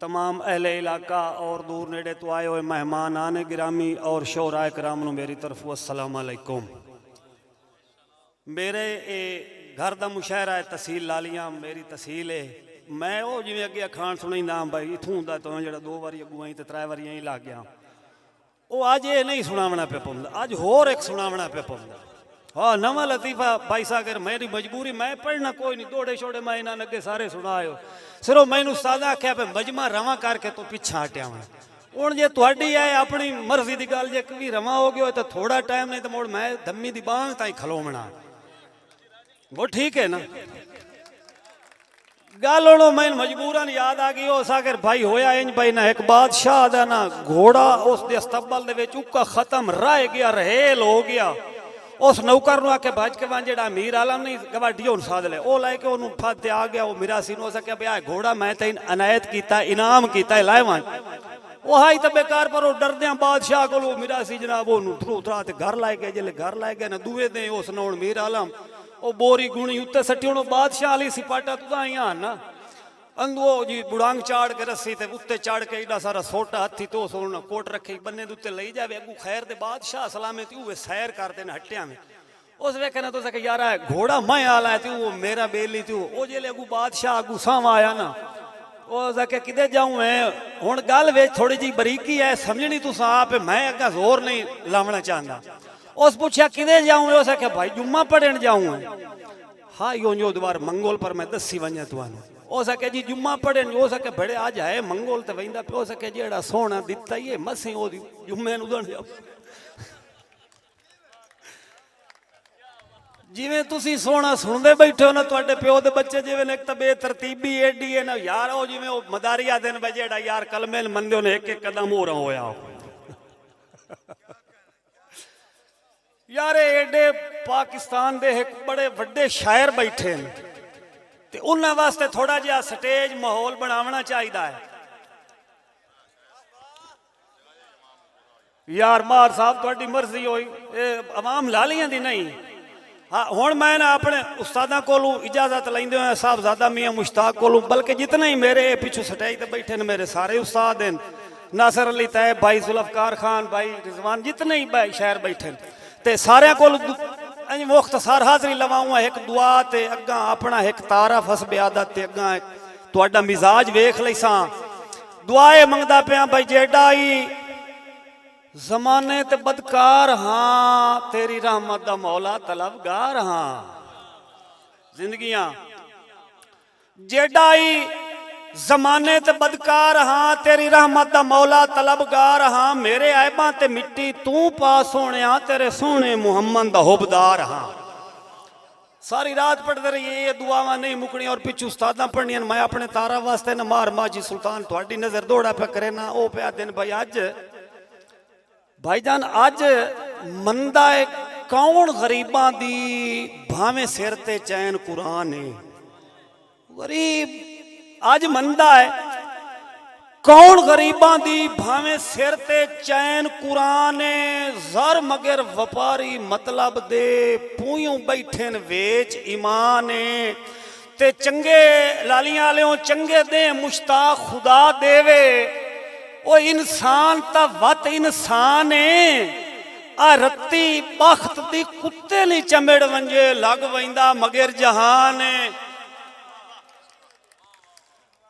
तमाम अहले इलाका और दूर नेड़े तो आए हुए मेहमान आने गिरामी और शोराए कराम नूं मेरी तरफ अस्सलाम अलैकुम। मेरे घर का मुशायरा है तहसील लालियां, मेरी तहसील है। मैं वो जिवें अगे अखान सुनाईंदा भाई इत्थों दा तो जो दो बारी अगू आई तो त्रै बारी यहीं लग गया। वो अज ये नहीं सुनावना पे पौंदा, अज होर एक सुनावना पे पौंदा। हाँ नवा लतीफा भाई सागर मेरी मजबूरी, मैं पढ़ना कोई नहीं, दौड़े छोड़े मैं इन्होंने अगे सारे सुनाए सिर्फ मैनू उस्ताद आख्या पे मजमा रवा करके तो पिछा हटिया मैं। हूँ जे थोड़ी है अपनी मर्जी की गल, जे कभी रवा हो गया तो थोड़ा टाइम नहीं तो मुड़ मैं धम्मी की बांग ताई खलोमना, वो ठीक है ना। गल हूँ मैं मजबूरन याद आ गई हो सागर भाई होया इंज भाई ना एक बादशाह दा ना घोड़ा उस दे अस्तबल दे विच उक्का खत्म रह गया, रहेल हो गया। उस नौकर नूं आके भज के वहां जेड़ा अमीर आलम नहीं गवाडियो साध ले ओ लैके ओनू फत आ गया। वो मिरासी नूं सके भाई घोड़ा मैं तैन अनायत कीता, इनाम कीता, लाए वहां वो हाई तो बेकार पर वो डरद्या बादशाह को मिरासी जनाब ओनू थरू थरा ते घर लाई गए। जिले घर लाई गए ना दुए दे उस नौन मीर आलम वो बोरी गुणी उत्ते सट्टी हूँ बादशाह आली सिपाटा तू आइया ना अंदो जी बुढ़ांग चाड़ के रस्सी ते उत्ते चढ़ के एडा सारा सोटा हथी तो सोना कोट रखे बन्ने दे उत्ते लई जावे अगू खैर दे बादशाह सलामती हुए सैर करते ने हट्टिया में। उस वेखे ना तो सके यार घोड़ा मैं आला है वो मेरा बेली थी वो जेले अगू बादशाह अगू सावा आया ना वो सके किदे जाऊं मैं। हुण गल वे थोड़ी जी बरीकी है समझनी तुस आप, मैं अगर जोर नहीं लावना चाहता। उस पूछा किदे जाऊं, हो सके भाई जुम्मा पढ़न जाऊं। हाँ यो जो दोबार मंगोल पर मैं दसी वजा तुहानू हो सके जी जुम्मा पढ़न हो सके बड़े आज है मंगोल तो वहींदा पे हो सके जेड़ा सोना दिता ही है मसी ओ जुम्मे उदण जाओ। जिवें तुसी सोना सुनते बैठे हो ना तुहाडे प्यो दे बच्चे जिवें एक तो बेतरतीबी एडी है ना यार वो जिवें वो मदारिया दिन बे जेड़ा यार कलमे मंदे ने एक कदम हो रहा होया यार एडे पाकिस्तान दे एक बड़े वड्डे शायर बैठे हैं ते उन्हां वास्ते थोड़ा जिहा स्टेज माहौल बनावना चाहिए है। यार मार साहब थोड़ी मर्जी होई अवाम लालियां दी नहीं। हाँ हुण मैं ना अपने उस्तादा कोलों इजाजत लैंदे होए साहबजादा मियां मुश्ताक कोलों, बल्कि जितने ही मेरे पिछू स्टेज ते बैठे ने मेरे सारे उस्ताद हैं, नासर अली तैयब भाई, जुल्फकार खान भाई, रिजवान, जितने ही भाई शहर बैठे ते सारे कोलों मुख्तसार हाजरी लवाऊँ। एक दुआ ते अग्गा अपना एक तारफ हसब आदत ते अग्गा तुहाडा मिजाज वेख लैसा दुआए मंगदा पिया भाई जेड़ा ही जमाने ते बदकार हाँ तेरी रहमत दा मौला तलबगार हाँ जिंदगियां जेड़ा ही जमाने ते बदकार हाँ तेरी रहमत दा मौला तलबगार हाँ मेरे ऐबां ते मिट्टी तू पास होने तेरे सोने मुहम्मद दा हुबदार हाँ। सारी रात पढ़ते रहिए ये दुआवां नहीं मुकनी और पिछू उस्तादा पढ़नियां। मैं अपने तारा वास्ते न मार माजी सुल्तान थोड़ी नजर दौड़ा पे करे ना ओ पे दिन भाई अज भाईजान अज मंदा है कौन गरीबां दी भावें सिर ते चैन कुरान है गरीब अज मंदा है कौन गरीबां दी भावें सिर ते चैन कुरान जर मगर व्यापारी मतलब दे पूयों बैठे वेच ईमान ते चंगे लालियां आलियों चंगे दे मुश्ताक खुदा देवे ओ इंसान ता वत इंसान आ रत्ती बख्त दी कुत्ते ली चमेड़ वंजे लग वैंदा मगर जहान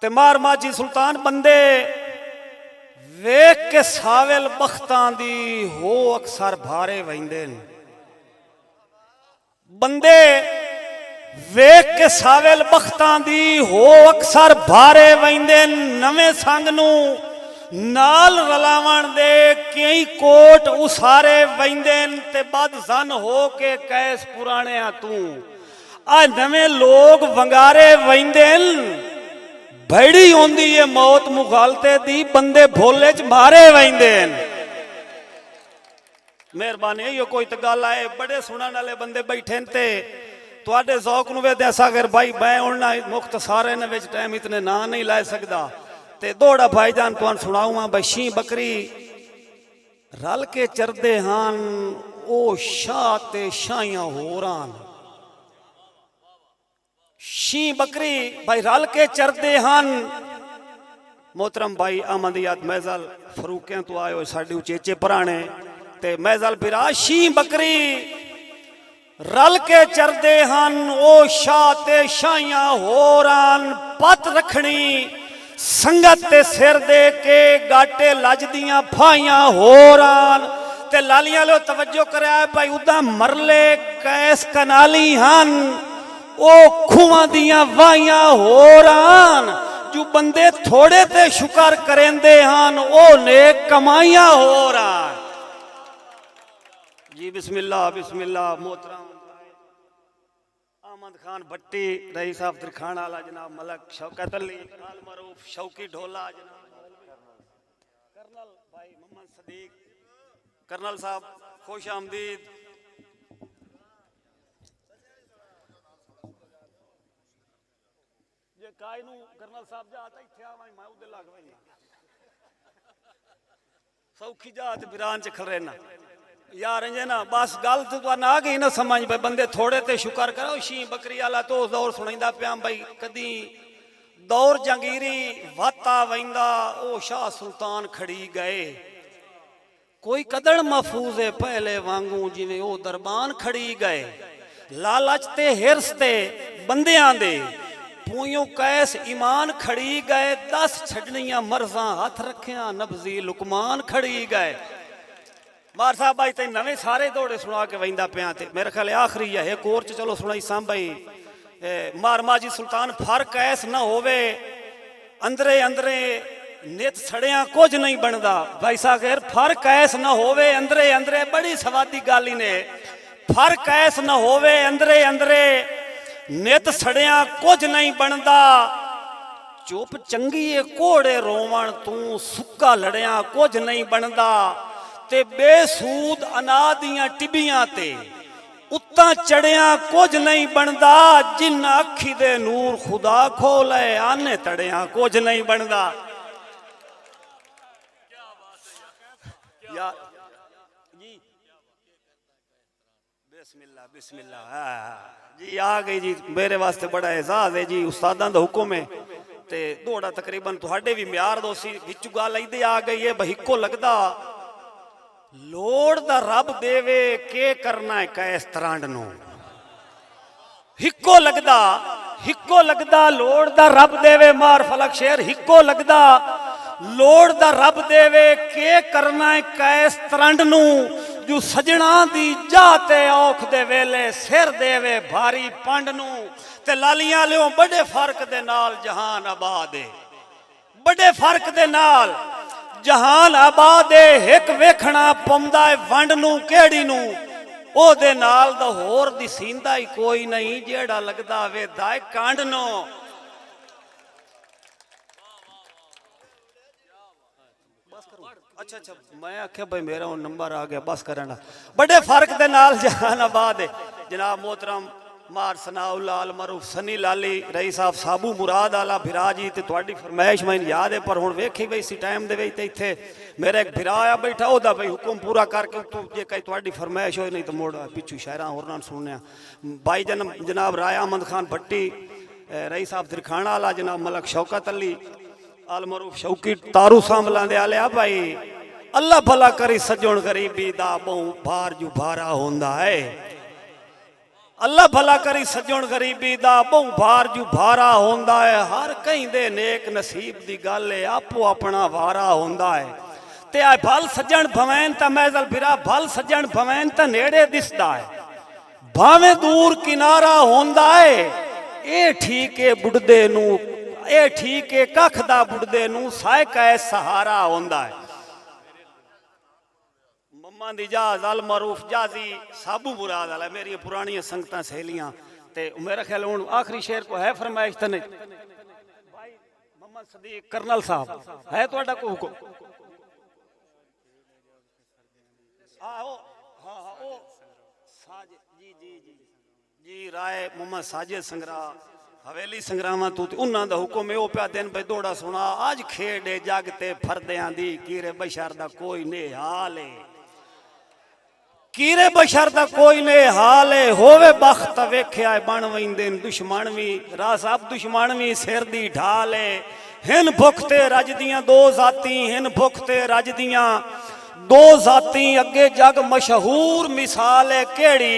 ते मार माजी सुल्तान बंदे वेख के सावेल बख्तां दी हो अक्सर भारे वहिंदे बंदे वेख के सावेल बख्तां दी हो अक्सर भारे वहिंदे नवे संग नू नाल रलावण दे कई कोट उसारे वहिंदे ते बद जन हो के कैस पुराने तू आ नवे लोग वंगारे वहिंदे भैड़ी होंदी है मौत मुखालते दी बंदे भोले च मारे वहिंदे। मेहरबानी यो कोई तो गल आए बड़े सुनने वाले बंदे बैठे ते तुहाडे ज़ौक नूं वेखदे सागर भाई मैं उन्ना मुख्तसारे ने विच टाइम इतने ना नहीं ला सकदा ते दौड़ा भाईजान तुहान सुनाऊँ भाई शी बकरी रल के चरदे हान ओ शाह ते शाहियां होरान शी बकरी भाई रल के चरदे हन मोहतरम भाई अहमदियात महजल फरूकियां तो आए हो साडे उचेचे पुराने ते महजल बिरा शी बकरी रल के चरदे हन ओ शाह ते शाहियां होरान पत रखनी संगत ते सिर दे के गाटे लजदियां फाइयां होरान ते लालियां लो तवज्जो कराया भाई उदा मरले कैस कनाली हन ओ खुआं दियां वाइयां होरान जो बंदे थोड़े ते शुक्र करेंदे हन ओ नेक कमाइयां होरान। जी बिस्मिल्लाह बिस्मिल्लाह। मोहतरम अहमद खान भट्टी रईस साहब दिरखाना आला जनाब मलक शौकत अली आल मरूफ शौकी ढोला जनाब कर्नल भाई मोहम्मद सदीक कर्नल साहब खुश आमदीद। जे काई नू कर्नल साहब जाता इत्थे आवां मैं उदे लग वई सौखी जात बिरान च खरेना यार इंजे ना बस गल तो ना गई ना समझ भाई बंदे थोड़े ते शुक्र करो शी बकरी वाला तो उस दौर सुनाइंदा पिया भाई कदी दौर जंगीरी वाता वैंदा ओ शाह सुल्तान खड़ी गए कोई कदड़ महफूज है पहले वांगू जिवें ओ दरबान खड़ी गए लालच ते हिरस ते बंदियां दे पूयों कैस ईमान खड़ी गए 10 छड़नियां मर्जा हाथ रखिया नब्जी लुकमान खड़ी गए। मार साहब भाई तेन नवे सारे दौड़े सुना के वहींदा पिया ते मेरे ख्याल आखिरी है एक और चलो सुनाई सां भाई मार माजी सुल्तान फर्क ऐस ना होवे अंदरे अंदरे नित सड़िया कुछ नहीं बनता भाई साहब फर्क ऐस ना होवे अंदरे अंदरे बड़ी सवादी गाली ने फर्क ऐस ना होवे अंदरे अंदरे नित सड़िया कुछ नहीं बनता चुप चंगी है कोड़े रोवण तू सुक्का लड़िया कुछ नहीं बनता ते बेसूद अना दियां टिबियां ते उत्ता चढ़िया कुछ नहीं बनता जिन्ना अखी दे नूर खुदा खोले आने तड़िया कुछ नहीं बनता। यार जी बिस्मिल्लाह बिस्मिल्लाह जी आ गई जी मेरे वास्ते बड़ा एहसास है जी उस्तादां दा हुक्म है ते दौड़ा तकरीबन तुहाडे भी म्यार दोसी विच गल इदे आ गई है भाई को लगदा लोड़ दा रब देवे के करना है कैस तरांड नू हिक्को लगदा लोड़ दा रब देवे मार फलक शेर हिक्को लगदा लोड़ दा रब देवे के करना है कैस तरांड नू जो सजना दी जाते औख दे वेले सिर देवे भारी पंड नू ते लालियां लियो बड़े फर्क दे नाल जहान आबाद है बड़े फर्क दे नाल जहान आबाद एक वेखना पौंदा है वंड नू केड़ी नू ओ दे नाल दा होर दिसींदा ही कोई नहीं जेड़ा लगदा वे दाए कांड नो। अच्छा अच्छा मैं आख्या भाई मेरा नंबर आ गया बस करना बड़े फर्क दे नाल जहान आबाद है जनाब मोहतरम मार सनाउल्ला अल मरूफ सनी लाली रईस साहब साबू मुराद आला भिरा जी ते तुहाडी फरमाइश मैनूं याद है पर हुण वेखी वई सी टाइम दे विच ते इत्थे मेरा एक भिरा आया बैठा ओदा भाई हुक्म पूरा करके तू जे कई तुहाडी फरमाइश होई नहीं तो मोड़ पिछू शायरां होरनां सुनने भाई जनाब राय अहमद खान भट्टी रईस साहब दिरखाना आला जनाब मलक शौकत अली अल मरूफ शौकी तारू सांभलां दे आले भाई अल्लाह भला करी सजण गरीबी दा बहु भार जू भारा होंदा है अल्लाह भला करी सजण गरीबी दा बहु भार जू भारा होंदा है हर कहीं दे नेक नसीब दी गल है आपो अपना वारा होंदा है ते आ भल सजण भवैन ता महजल भिरा भल सजण भवैन ता नेड़े दिसदा है भावें दूर किनारा होंदा है ए ठीक है बुढ़दे नू ए ठीक है कख दा बुढ़दे नू सायका सहारा होंदा है। दी जाज अल मरूफ जाजी साबू मुराद आला मेरी पुरानी संगतां सहेलियां ते मेरा ख्याल हुण आखिरी शेर को है फरमाइश ते नहीं भाई मोहम्मद सदीक कर्नल साहब है तुहाडा को हुक्म आओ हां हां ओ साजिद जी जी जी जी राय मोहम्मद साजिद संगरा हवेली संग्रामा तू उन्हां दा हुक्म है ओ पिया दिन भाई दौड़ा सुना आज खेड़े जागते फरदियां दी कीरे बशर दा कोई ने हाल है कीरे बशर दा कोई ने हाल है होवे बख्त वेख्या बन वैंदे दुश्मन भी राह साहब दुश्मन भी सिर दी ढाल है हिन भुख ते रजदियां दो जाती, हिन भुख ते रजदियां दो जाती, अगे जग मशहूर मिसाल है केड़ी,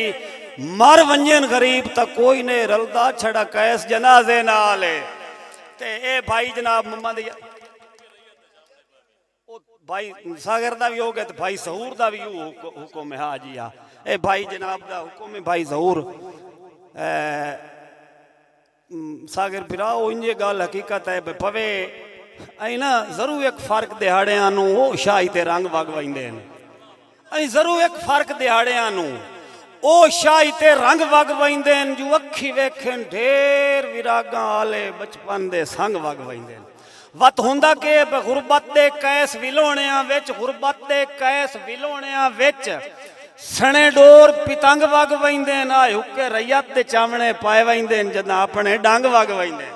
मर वंजन गरीब तो कोई ने रलदा, छड़ा कैस जनाजे नाल है। ते ए भाई जनाब मोहम्मद भाई सागर दा भी हो गया, तो भाई जहूर दा भी हुक्म है। हाँ जी हाँ, ए भाई जनाब दा हुक्म है, भाई जहूर सागर फिरा इंजे गल हकीकत है पवे अं ना जरूर एक फर्क दिहाड़ियां नूं वो शाही ते रंग वग वंदे अं जरूर एक फर्क दिहाड़ियां नूं ओ शाही ते रंग वग वंदे जो अखी वेखन ढेर विरागां आले बचपन दे संग वग वंदे। वत हुंदा के गुरबत दे कैस विलोणियां विच, गुरबत दे कैस विलोणियां विच सने डोर पितंग वग वंदे ना हुक्के रैयत दे चावणे पाए वंदे जदा अपने डंग वग वंदे।